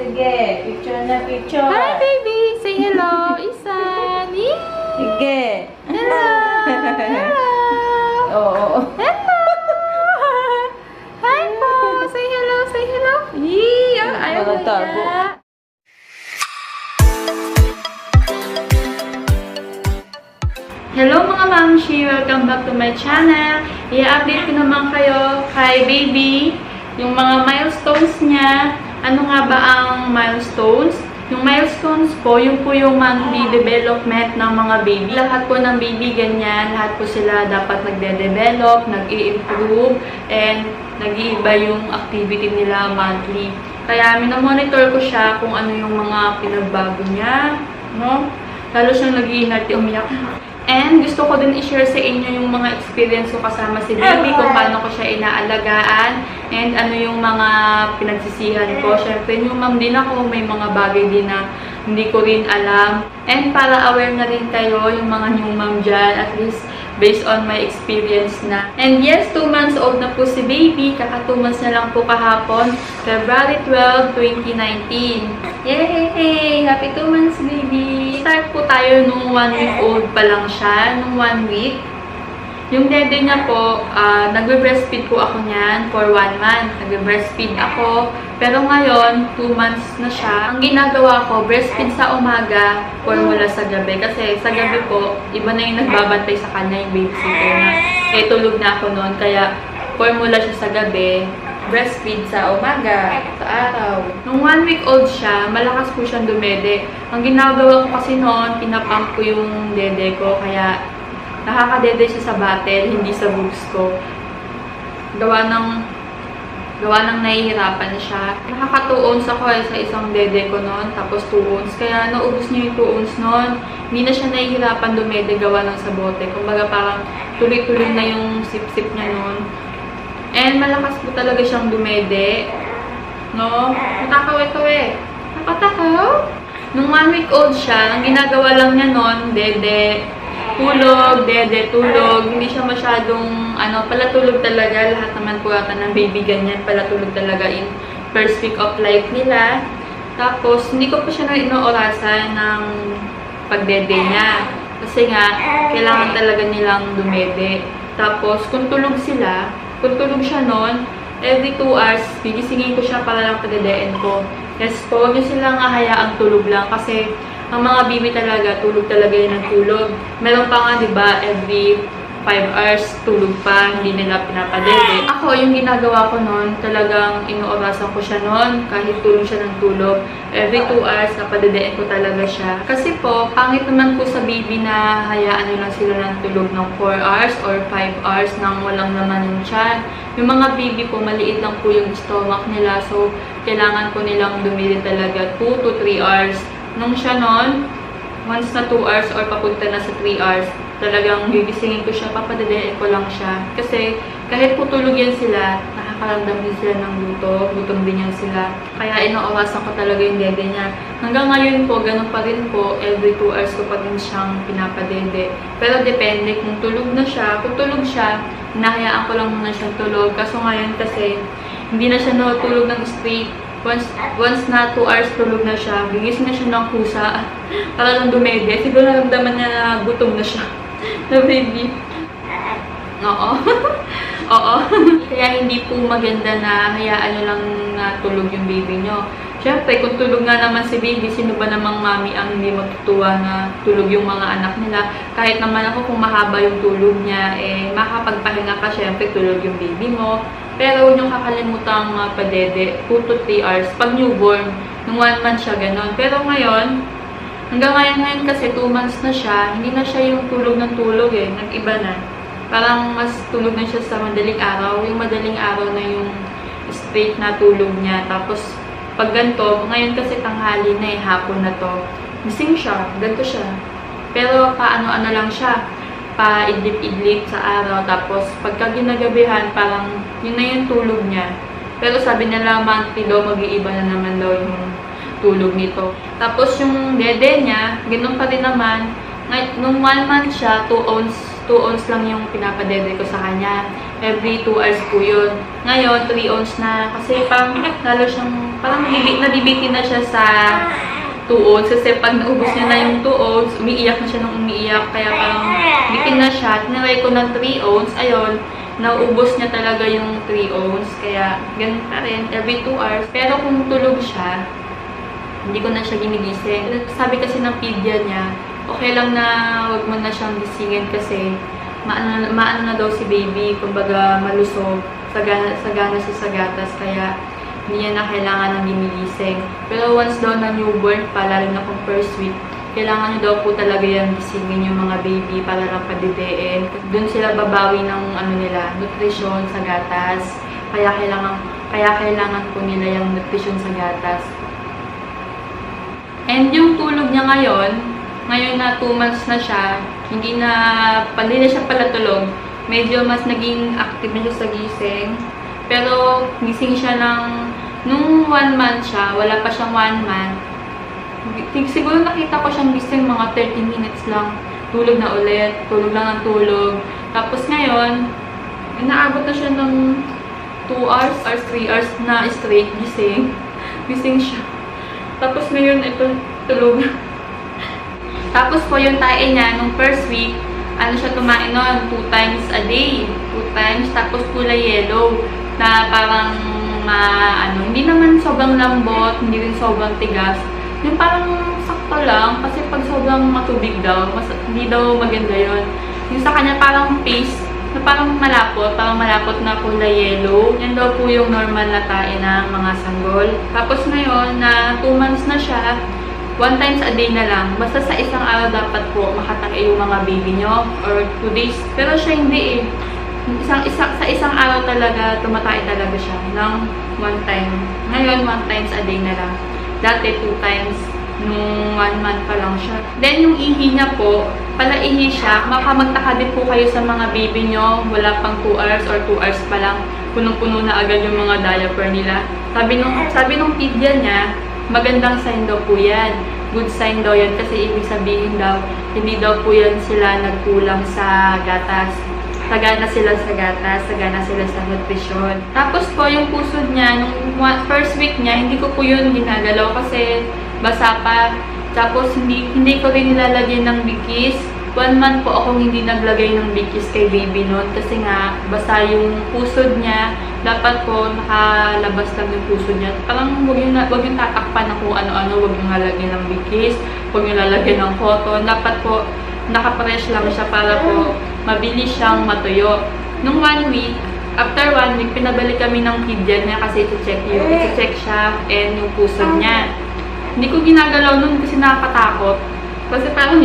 sige. Picture na picture. Hi, baby! Say hello, Isan! Yee! Sige. Hello! Hello! Oo. Hello! Hi po! Say hello, say hello! Yee! Ayaw mo Walang tago. niya. Hello mga mamshi! Welcome back to my channel. I-update ko naman kayo kay baby yung mga milestones niya. Ano nga ba ang milestones? Yung milestones po, yung po yung monthly development ng mga baby. Lahat po ng baby ganyan, lahat po sila dapat nagde-develop, nag-i-improve, and nag-iiba yung activity nila monthly. Kaya minomonitor ko siya kung ano yung mga pinagbago niya, no? Lalo siyang nag-iinarte, umiyak. And gusto ko din i-share sa inyo yung mga experience ko kasama si baby, kung paano ko siya inaalagaan, and ano yung mga pinagsisihan ko. Syempre, yung mom din ako, may mga bagay din na hindi ko rin alam. And para aware na rin kayo, yung mga new mom dyan, at least based on my experience na. And yes, 2 months old na po si baby. Kaka 2 months na lang po kahapon. February 12, 2019. Yay! Happy 2 months, baby! Start po tayo nung 1 week old pa lang siya. Nung 1 week. Yung dede niya po, nagbe-breastfeed po ako niyan for 1 month. Nagbe-breastfeed ako. Pero ngayon, 2 months na siya. Ang ginagawa ko, breastfeed sa umaga, formula sa gabi. Kasi sa gabi po, iba na yung nagbabantay sa kanya, yung babysitter na. Eh, tulog na ako noon. Kaya, formula siya sa gabi, breastfeed sa umaga, sa araw. Nung 1 week old siya, malakas po siyang dumede. Ang ginagawa ko kasi noon, pinapump ko yung dede ko. Kaya, nakakadede siya sa battle, hindi sa boobs ko. Gawa ng nahihirapan siya. Nakaka 2 ounce ako sa isang dede ko noon, tapos 2 ounce. Kaya naubos niya yung 2 ounce noon. Hindi na siya nahihirapan dumede gawa ng sa bote. Kumbaga parang tuloy-tuloy na yung sip-sip niya noon. And malakas po talaga siyang dumede. No? Natakaw-ikaw. Nakatakaw? Nung 1 week old siya, ang ginagawa lang niya noon, dede, tulog, dede, tulog. Hindi siya masyadong, palatulog talaga. Lahat naman po yata ng baby ganyan, palatulog talaga in first week of life nila. Tapos, hindi ko pa siya na inoorasan ng pagdede niya. Kasi nga, kailangan talaga nilang dumede. Tapos, kung tulog siya noon, every 2 hours, gigisingin ko siya para lang padedein ko. Yes po, huwag niyo silang hayaang tulog lang kasi ang mga baby talaga, tulog talaga yun ng tulog. Meron pa nga, diba, every 5 hours, tulog pa, hindi nila pinapadede. Ako, yung ginagawa ko noon, talagang inuorasan ko siya noon, kahit tulog siya ng tulog. Every 2 hours, napadedein ko talaga siya. Kasi po, pangit naman po sa baby na hayaan nyo lang sila ng tulog ng 4 hours or 5 hours nang walang laman yung tiyan. Yung mga baby po, maliit lang po yung stomach nila, so kailangan po nilang dumili talaga 2 to 3 hours. Nung siya noon, once na 2 hours or papunta na sa 3 hours, talagang gigisingin ko siya, papadedein ko lang siya. Kasi kahit po tulog yan sila, nakakaramdam din sila ng gutom din yan sila. Kaya inoorasan ko talaga yung dede niya. Hanggang ngayon po, ganun pa rin po, every 2 hours ko pa rin siyang pinapadede. Pero depende kung tulog na siya. Kung tulog siya, hinahayaan ko lang muna siyang tulog. Kaso ngayon kasi, hindi na siya natulog ng straight. Once na 2 hours tulog na siya, gigising na siya ng kusa para lang dumede. Siguro naramdaman niya na gutom na siya. Na baby. Oo. Oo. Kaya hindi po maganda na hayaan nyo lang na tulog yung baby nyo. Siyempre, kung tulog nga naman si baby, sino ba namang mami ang hindi matutuwa na tulog yung mga anak nila? Kahit naman ako kung mahaba yung tulog niya, makapagpahinga ka, siyempre tulog yung baby mo. Pero huwag niyong kakalimutan padede, 2 to 3 hours. Pag newborn, nung 1 month siya, ganon. Pero ngayon, hanggang ngayon kasi 2 months na siya, hindi na siya yung tulog ng tulog nag-iba na. Parang mas tulog na siya sa madaling araw. Yung madaling araw na yung straight na tulog niya. Tapos, pag ganito, ngayon kasi tanghali na hapon na to, gising siya, ganito siya. Pero paano-ano lang siya, pa-idlip-idlip sa araw. Tapos, pagka ginagabihan, parang yun na yung tulog niya. Pero sabi nila, monthly daw, mag-iiba na naman daw yung tulog nito. Tapos, yung dede niya, ganun pa rin naman. Nung 1 month siya, 2 ounce lang yung pinapadede ko sa kanya. every 2 hours po yun. Ngayon, 3 ounce na. Kasi parang lalo siyang, parang nadibitin na siya sa 2 ounce. Kasi pag naubos niya na yung 2 ounce, umiiyak na siya ng umiiyak. Kaya parang bitin na siya. Tinry ko ng 3 ounce. Ayun, naubos niya talaga yung 3 ounce. Kaya, ganun pa rin, every 2 hours. Pero kung tulog siya, hindi ko na siya ginigising. Sabi kasi ng pedia niya, okay lang na wag mo na siyang gisingin kasi maano na daw si baby, kumbaga malusog, sagana siya sa gatas, kaya hindi niya na kailangan ng ginigising. Pero once daw na newborn pa, lalo na kung first week, kailangan niyo daw po talaga yung gisingin yung mga baby para lang padidein. Doon sila babawi ng nutrition sa gatas. Kaya kailangan po nila yung nutrition sa gatas. And yung tulog niya ngayon na 2 months na siya, hindi na siya pala tulog. Medyo mas naging active na siya sa gising. Pero gising siya nung 1 month siya, wala pa siyang 1 month. Siguro nakita ko siyang gising mga 30 minutes lang. Tulog na ulit, tulog lang ng tulog. Tapos ngayon, inaabot na siya ng 2 hours or 3 hours na straight gising. Gising siya. Tapos ngayon, ito, tulog. Tapos po yung tae niya, nung first week, siya tumain nun, 2 times a day. 2 times, tapos kulay yellow. Na parang, hindi naman sobrang lambot, hindi rin sobrang tigas. Yung parang sakto lang, kasi pag sobrang matubig daw, hindi daw maganda yun. Yung sa kanya parang paste, na parang malapot na kulay yellow. Yan daw po yung normal na tae ng mga sanggol. Tapos ngayon, na 2 months na siya, 1 times a day na lang. Basta sa isang araw dapat po makatae yung mga baby nyo, or 2 days. Pero siya hindi eh. Sa isang araw talaga, tumatae talaga siya ng 1 time. Ngayon, 1 times a day na lang. Dati, 2 times nung 1 month pa lang siya. Then, yung ihi niya po, palaihi siya. Magtaka din po kayo sa mga baby nyo, wala pang 2 hours or 2 hours pa lang, punong-puno na agad yung mga diaper nila. Sabi nung pedia niya, magandang sign daw po yan. Good sign daw yan kasi ibig sabihin daw, hindi daw po yan sila nagkulang sa gatas. Sagana sila sa gatas, sagana sila sa nutrition. Tapos po, yung pusod niya, nung first week niya, hindi ko po yun ginagalaw kasi basa pa. Tapos, hindi ko rin nilalagyan ng bikis. 1 month po akong hindi naglagay ng bikis kay baby noon kasi nga, basa yung pusod niya. Dapat po, nakalabas lang yung pusod niya. Parang huwag yung tatakpan na kung ano-ano, huwag yung lalagyan ng bikis, huwag yung lalagyan ng cotton. Dapat po, nakapresh lang siya para po mabilis siyang matuyo. Nung 1 week, after 1 week, pinabalik kami ng pedia niya kasi iti-check siya and yung pusod niya. Hindi ko ginagalaw nun kasi nakakatakot. Kasi parang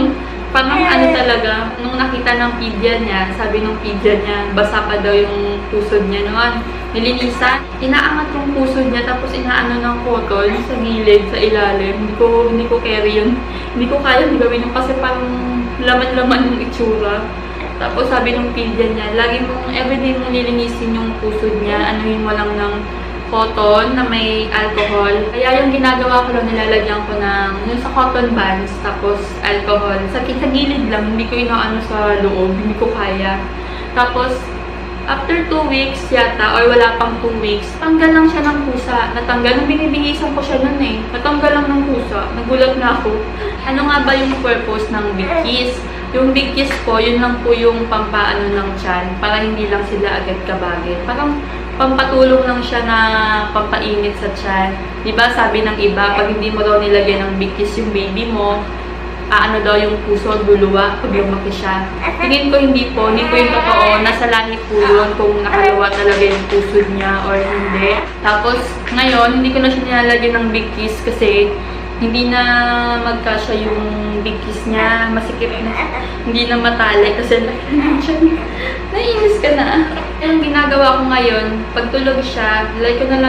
talaga, nung nakita ng pedia niya, sabi ng pedia niya, basa pa daw yung pusod niya noon. Nilinisan, inaangat yung pusod niya, tapos inaano ng cotton sa gilid, sa ilalim. Hindi ko carry yun. Hindi ko kaya gawin yun kasi parang laman-laman yung itsura. Tapos sabi ng pedia niya, lagi mong everyday mong lilinisin yung pusod niya, anuhin mo lang ng cotton na may alcohol. Kaya yung ginagawa ko lang, nilalagyan ko ng yung sa cotton bands, tapos alcohol. Sa gilid lang, hindi ko inaano sa loob, hindi ko kaya. Tapos, after 2 weeks yata, or wala pang 2 weeks, tanggal lang siya ng pusa. Natanggal, nung binibigisan ko siya nun eh. Natanggal lang ng pusa. Nagulat na ako. Ano nga ba yung purpose ng big kiss? Yung big kiss po, yun lang po yung pampaano ng tiyan, para hindi lang sila agad kabagin. Parang pampatulong lang siya na pampainit sa tiyan. Diba sabi ng iba, pag hindi mo daw nilagyan ng big kiss yung baby mo, ano daw yung puso, luluwa pag lumaki siya. Tingin ko hindi po yung totoo. Nasa lahi po yun kung nakaluwa talaga yung puso niya or hindi. Tapos, ngayon, hindi ko na siya nilalagyan ng big kiss kasi hindi na magkasya yung big kiss niya. Masikip na. Hindi na matali kasi naiinis ka na. Yung ginagawa ko ngayon, pag tulog siya, lagi ko na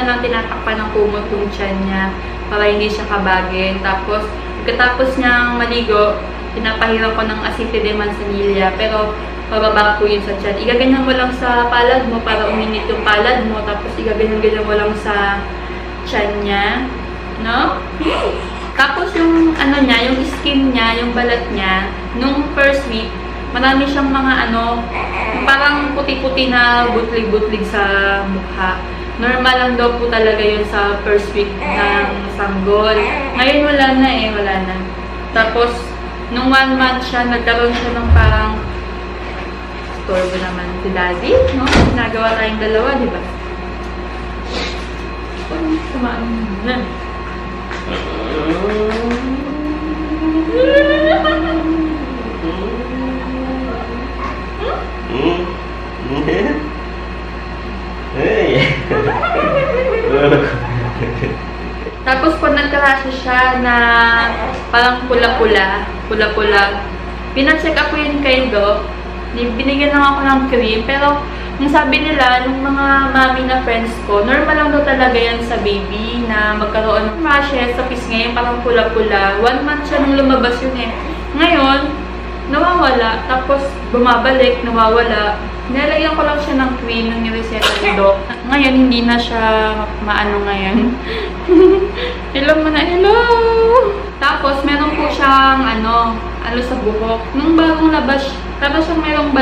lang tinatakpan ng kumot yung tiyan niya para hindi siya kabagin. Tapos, pagkatapos niyang maligo, pinapahiram ko ng asite de manzanilla, pero pababa po yun sa tiyan. Igaganyan mo lang sa palad mo para uminit yung palad mo, tapos igaganyan mo lang sa tiyan niya, no? Tapos yung ano niya, yung skin niya, yung balat niya, nung first week, Marami siyang mga ano, parang puti-puti na butlig-butlig sa mukha. Normal lang daw po talaga yun sa first week ng sanggol. Ngayon wala na eh, wala na. Tapos, nung 1 month siya, nagkaroon siya ng parang storbo naman si Daddy, no? Nagawa tayong dalawa, di ba? Kumaan na. Hey. Tapos pag nagkarasa siya na parang pula-pula, pina-check up ko yun kay Doc. Binigyan lang ako ng cream, pero yung sabi nila, nung mga mami na friends ko, normal lang daw talaga yan sa baby na magkaroon ng rashes sa pisngi, parang pula-pula. 1 month siya nung lumabas yun eh. Ngayon, nawawala, tapos bumabalik, nawawala. Nilagyan ko lang siya ng cream nung nireseta ni Doc. Ngayon, hindi na siya maano ngayon. Hello muna, hello! Tapos, meron po siyang ano sa buhok. Nung bagong labas, tapos siyang merong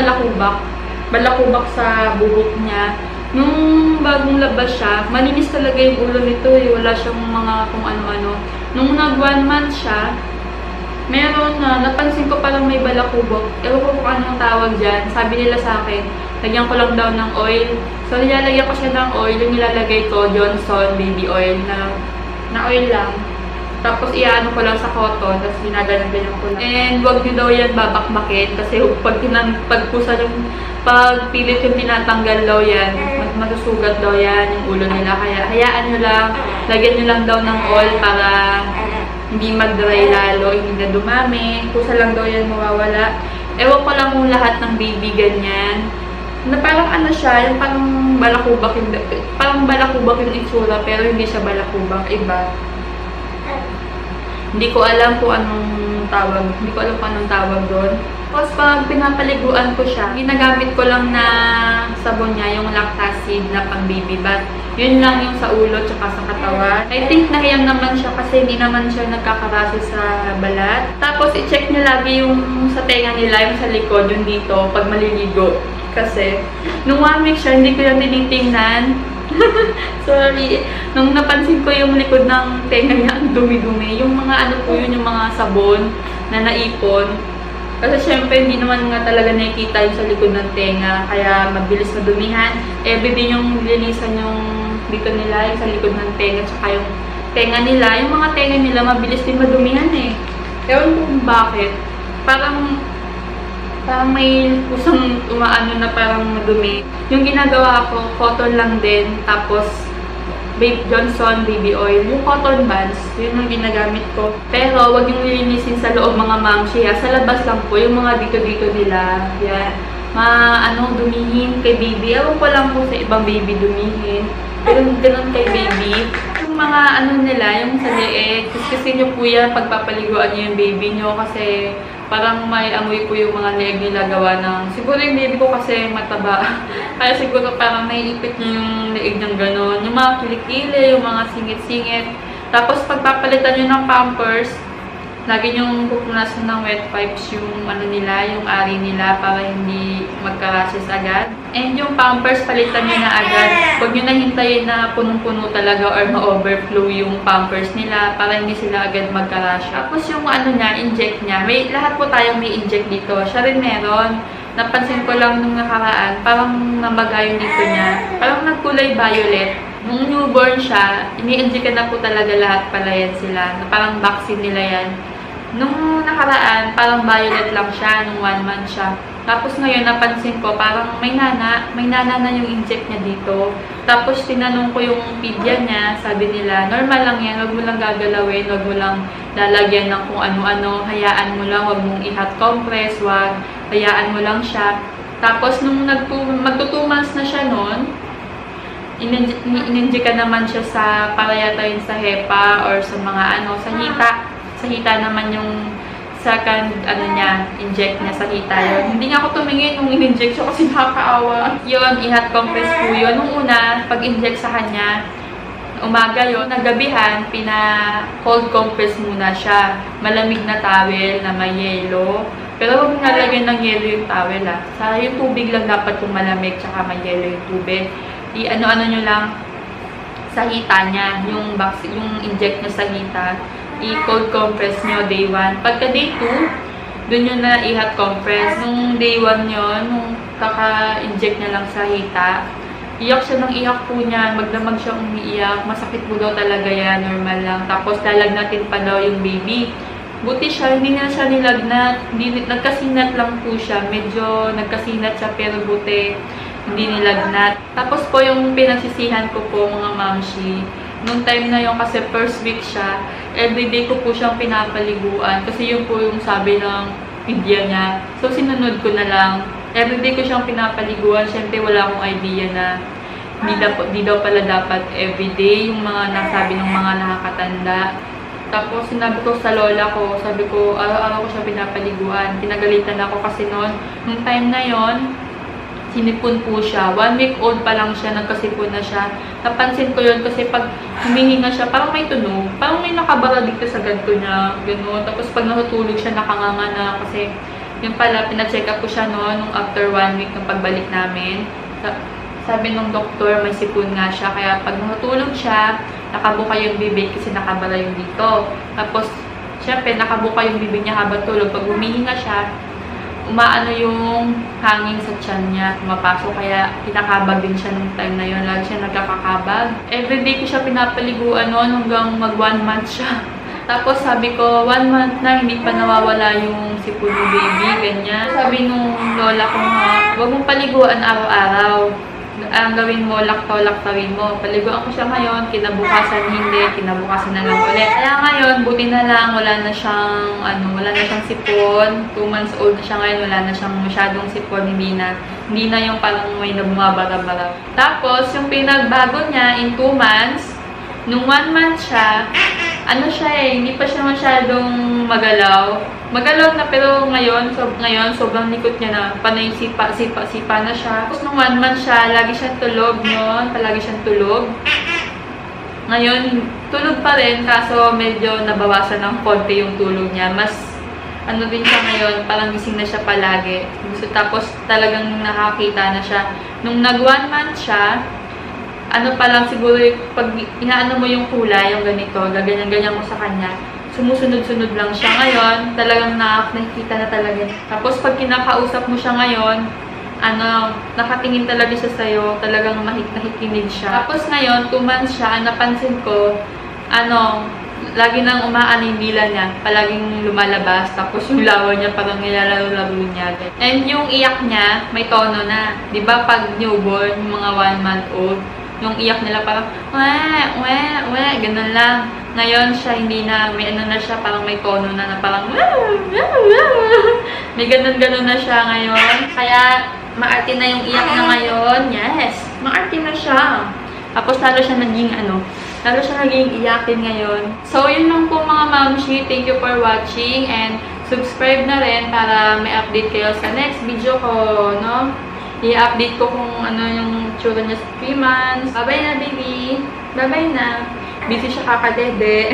balakubak sa buhok niya. Nung bagong labas siya, malinis talaga yung ulo nito eh. Wala siyang mga kung ano-ano. Nung nag 1 month siya, meron na, napansin ko parang may balakubok. Ewan ko kung anong tawag dyan. Sabi nila sa akin, lagyan ko lang daw ng oil. So, nilalagyan ko siya ng oil. Yung nilalagay ko, Johnson baby oil na oil lang. Tapos, iaano ko lang sa cotton. Tapos, ginagalan-galan ko lang. And, wag nyo daw yan babakbakin. Kasi, pagpilit yung tinatanggal daw yan, masusugat daw yan yung ulo nila. Kaya, hayaan nyo lang. Lagyan nyo lang daw ng oil para hindi mag-dry lalo, hindi na dumami. Kusa lang daw yan mawawala. Ewan ko lang kung lahat ng baby ganyan. Na parang ano siya, yung parang balakubak yung itsura, pero hindi siya balakubak, iba. Hindi ko alam kung anong tawag doon. Tapos pag pinapaliguan ko siya, ginagamit ko lang na sabon niya, yung Lactacid na pang baby bath. Yun lang yung sa ulo tsaka sa katawan. I think nahiyang naman siya kasi hindi naman siya nagkakarase sa balat. Tapos i-check niyo lagi yung sa tenga nila, yung sa likod, yung dito, pag maliligo. Kasi, nung 1 week siya, hindi ko yung tinitingnan. Sorry. Nung napansin ko yung likod ng tenga niya, ang dumi-dumi. Yung mga ano po yun, yung mga sabon na naipon. Kasi syempre, hindi naman nga talaga nakikita yung sa likod ng tenga. Kaya mabilis madumihan. Everyday yung linisan yung dito nila, yung sa likod ng tenga, tsaka yung tenga nila. Yung mga tenga nila, mabilis din madumihan eh. Ewan ko kung bakit. Parang may kusang umaano na parang madumi. Yung ginagawa ko, cotton lang din. Tapos, Johnson baby oil. Yung cotton buds, yun ang ginagamit ko. Pero, wag yung lilinisin sa loob mga mamshi. Sa labas lang po, yung mga dito-dito nila. Yan. Dumihin kay baby. Ewan ko lang po sa ibang baby dumihin. Pero ganun kay baby. Yung mga nila, yung sa leeg, kasi nyo po yan pagpapaliguan nyo yung baby nyo kasi parang may amoy po yung mga leeg nila gawa ng, siguro yung baby ko kasi mataba. Kaya siguro parang naiipit nyo yung leeg ng gano'n. Yung mga kilikili, yung mga singit-singit. Tapos pagpapalitan nyo ng pampers, lagi nyong pupunasan ng wet wipes yung nila, yung ari nila para hindi magka-rashes agad. And yung pampers, palitan nyo na agad. Huwag nyo na hintayin na punong-puno talaga or ma-overflow yung pampers nila para hindi sila agad magka-rash. Tapos yung inject niya. Lahat po tayong may inject dito. Siya rin meron. Napansin ko lang nung nakaraan, parang namaga yung dito niya. Parang nagkulay violet. Nung newborn siya, ini-inject na po talaga lahat pala yan sila. Parang vaccine nila yan. Nung nakaraan, parang violet lang siya, nung 1 month siya. Tapos ngayon, napansin ko, parang may nana na yung inject niya dito. Tapos tinanong ko yung pedya niya, sabi nila, normal lang yan, wag mo lang gagalawin, wag mo lang lalagyan ng kung ano-ano, hayaan mo lang, wag mong i-hot compress, wag, hayaan mo lang siya. Tapos nung magto 2 months na siya noon, in-inject naman siya sa, para yata yun sa hepa or sa mga sa hita. Sa hita naman yung second, inject niya sa hita yun. Hindi nga ako tumingin nung in-inject siya kasi nakakaawa. Yun, i-hot compress po yun. Nung una, pag-inject sa kanya, Umaga yon, nagabihan, pina-cold compress muna siya. Malamig na towel na may yelo. Pero huwag nalagyan ng yelo yung towel Sa yung tubig lang dapat yung malamig, tsaka may yelo yung tubig. I-ano-ano nyo lang sa hita niya, yung inject nyo sa hita. I-cold compress nyo day 1. Pagka day 2, dun yun na i-hot compress. Nung day 1 yun, nung kaka-inject niya lang sa hita, iyak siya ng iyak po niya, magdamag siya umiiyak, masakit po daw talaga yan, normal lang. Tapos lalagnatin pa daw yung baby. Buti siya, hindi na siya nilagnat, nagkasinat lang po siya, medyo nagkasinat siya pero buti hindi nilagnat. Tapos po yung pinagsisihan ko po mga mamshi, nung time na yun kasi first week siya, everyday ko po siyang pinapaliguan kasi yun po yung sabi ng media niya. So sinunod ko na lang. Everyday ko siyang pinapaliguan. Siyempre, wala akong idea na di daw pala dapat everyday yung mga nasabi ng mga nakakatanda. Tapos, sinabi ko sa lola ko, sabi ko, araw-araw ko siya pinapaliguan. Pinagalitan ako kasi noon, nung time na yon sinipon po siya. 1 week old pa lang siya, nagkasipon na siya. Napansin ko yun kasi pag humihinga siya, parang may tunog. Parang may nakabara dito sa ganto niya. Ganun. Tapos, pag natutulog siya, nakanganga na kasi yung pala, pina-check up ko siya noon nung after 1 week ng pagbalik namin. Sabi nung doktor, may sipon nga siya. Kaya pag natulog siya, nakabuka yung bibig kasi nakabara yung dito. Tapos, syempre, nakabuka yung bibig niya habang tulog. Pag humihinga siya, umaano yung hangin sa tiyan niya, pumapasok. Kaya pinakabag din siya nung time na yun. Lagi siya nagkakakabag. Everyday ko siya pinapaliguan noon hanggang mag 1 month siya. Tapos sabi ko, 1 month na, hindi pa nawawala yung sipon ng baby, ganyan. Sabi nung lola ko nga, huwag mong paliguan araw-araw. Ang gawin mo, laktawin mo. Paliguan ko siya ngayon, kinabukasan hindi, kinabukasan na lang ulit. Kaya ngayon, buti na lang, wala na siyang sipon. 2 months old na siya ngayon, wala na siyang masyadong sipon, hindi na yung parang may bumabara-bara. Tapos, yung pinagbago niya in 2 months, nung 1 month siya, hindi pa siya masyadong magalaw. Magalaw na pero ngayon sobrang likot niya na, panay sipa na siya. Tapos nung 1 month siya, lagi siyang tulog noon, palagi siyang tulog. Ngayon, tulog pa rin, kaso medyo nabawasan ng konti yung tulog niya. Mas, din siya ngayon, parang gising na siya palagi. Tapos talagang nakakita na siya. Nung nag 1 month siya, pa lang siguro, pag inaano mo yung kulay, yung ganito, gaganyan-ganyan mo sa kanya, sumusunod-sunod lang siya ngayon, talagang nakikita na talaga. Tapos pag kinakausap mo siya ngayon, nakatingin talaga siya sa'yo, talagang nakikinig siya. Tapos ngayon, 2 months siya, napansin ko, lagi nang umaano yung dila niya, palaging lumalabas, tapos yung lawa niya parang nilalaro-laro niya. And yung iyak niya, may tono na. Diba pag newborn, yung mga 1 month old, yung iyak nila parang, weh, ganun lang. Ngayon siya, hindi na, may na siya, parang may tono na parang, may ganun-ganun na siya ngayon. Kaya, maarte na yung iyak na ngayon. Yes, maarte na siya. Tapos, lalo siya naging iyakin ngayon. So, yun lang po mga mamshi. Thank you for watching and subscribe na rin para may update kayo sa next video ko, no? I-update ko kung ano yung tsura niya sa 3 months. Bye-bye na, baby. Bye-bye na. Busy siya kakadede.